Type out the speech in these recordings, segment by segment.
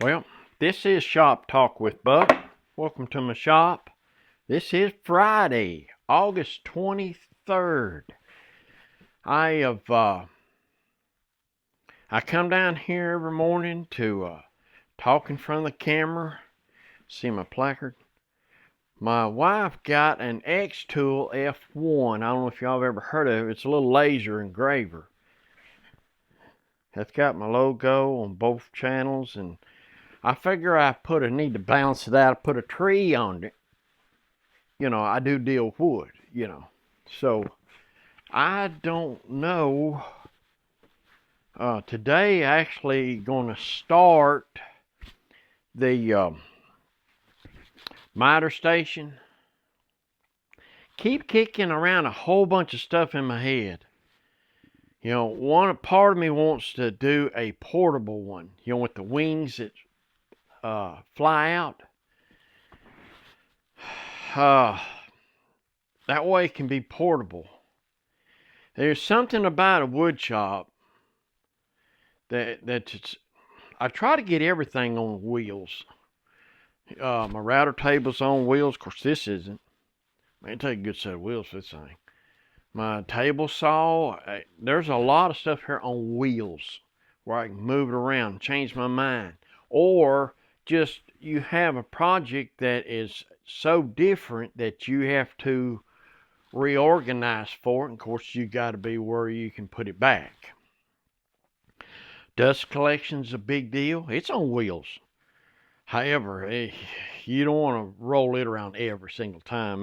Well, this is Shop Talk with Buck. Welcome to my shop. This is Friday, August 23rd. I come down here every morning to talk in front of the camera, see my placard. My wife got an X-Tool F1. I don't know if y'all have ever heard of it. It's a little laser engraver. That's got my logo on both channels, and I figure I need to balance it out. I put a tree on it. I do deal with wood. So I don't know. Today actually going to start the miter station. Keep kicking around a whole bunch of stuff in my head. One part of me wants to do a portable one. With the wings that fly out. That way it can be portable. There's something about a wood shop that's I try to get everything on wheels. My router table's on wheels. Of course, this isn't. Man, it take a good set of wheels for this thing. My table saw, there's a lot of stuff here on wheels where I can move it around, change my mind. Or just you have a project that is so different that you have to reorganize for it. And of course, you got to be where you can put it back. Dust collection's a big deal. It's on wheels. However, you don't want to roll it around every single time.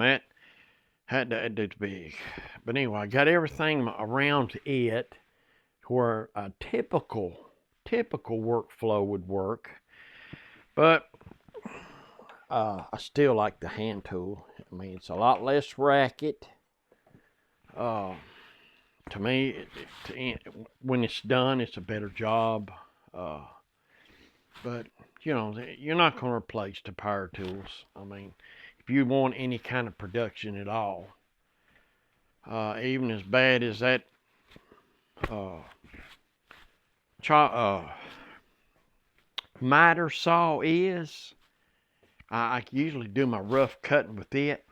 That's big. But anyway, I got everything around it where a typical workflow would work. But I still like the hand tool. I mean, it's a lot less racket. To me, when it's done, it's a better job. But you're not going to replace the power tools. I mean, if you want any kind of production at all, even as bad as that miter saw is, I usually do my rough cutting with it.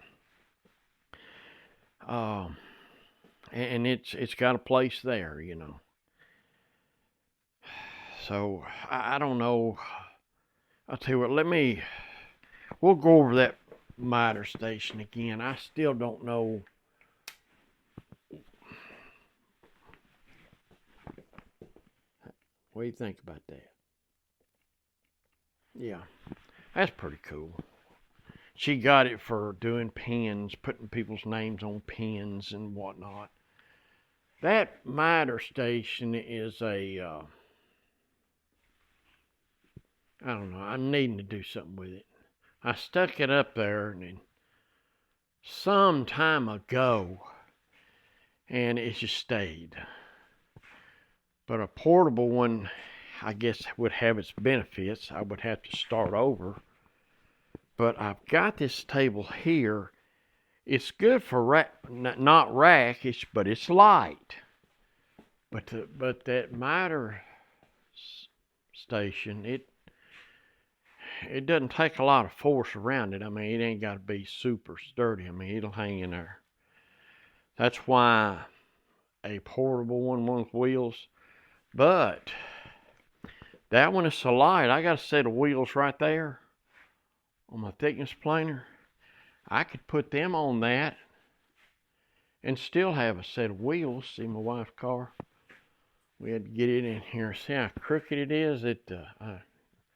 And it's got a place there. So I don't know. I'll tell you what. We'll go over that miter station again. I still don't know. What do you think about that? Yeah, that's pretty cool. She got it for doing pins, putting people's names on pins and whatnot. That miter station is I don't know, I'm needing to do something with it. I stuck it up there and some time ago, and it just stayed. But a portable one, I guess, would have its benefits. I would have to start over. But I've got this table here. It's good for not rackish, but it's light. But that miter station, it doesn't take a lot of force around it. I mean, it ain't got to be super sturdy. I mean, it'll hang in there. That's why a portable one with wheels. But that one is so light. I got a set of wheels right there on my thickness planer. I could put them on that and still have a set of wheels. See my wife's car? We had to get it in here. See how crooked it is?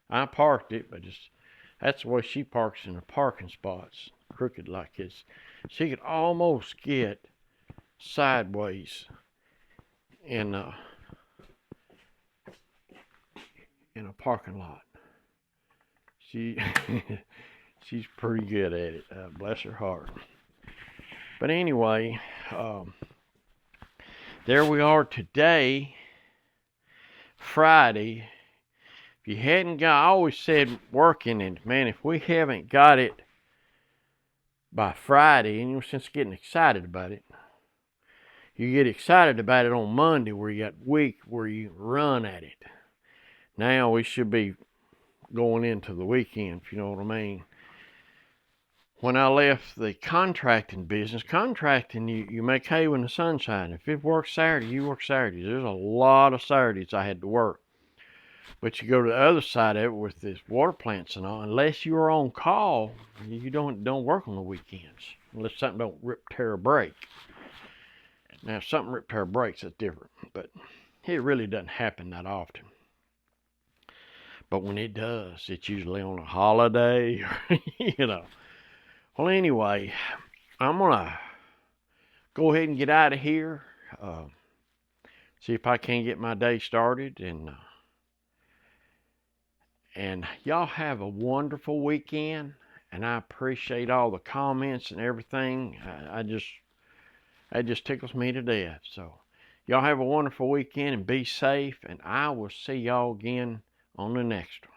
I parked it, but that's the way she parks in the parking spots. Crooked like this. She could almost get sideways in a parking lot. She's pretty good at it. Bless her heart. But anyway, there we are today, Friday. If you hadn't got, I always said working, and man, if we haven't got it by Friday, and since getting excited about it, you get excited about it on Monday, where you got week where you run at it. Now we should be going into the weekend, if you know what I mean. When I left the contracting business, contracting, you make hay when the sun's shining. If it works Saturday, you work Saturdays. There's a lot of Saturdays I had to work. But you go to the other side of it with this water plants and all, unless you're on call, you don't work on the weekends. Unless something don't rip, tear, or break. Now, if something rip, tear, or breaks, that's different. But it really doesn't happen that often. But when it does, it's usually on a holiday, you know. Well, anyway, I'm going to go ahead and get out of here. See if I can get my day started. And y'all have a wonderful weekend. And I appreciate all the comments and everything. That just tickles me to death. So y'all have a wonderful weekend and be safe. And I will see y'all again on the next one.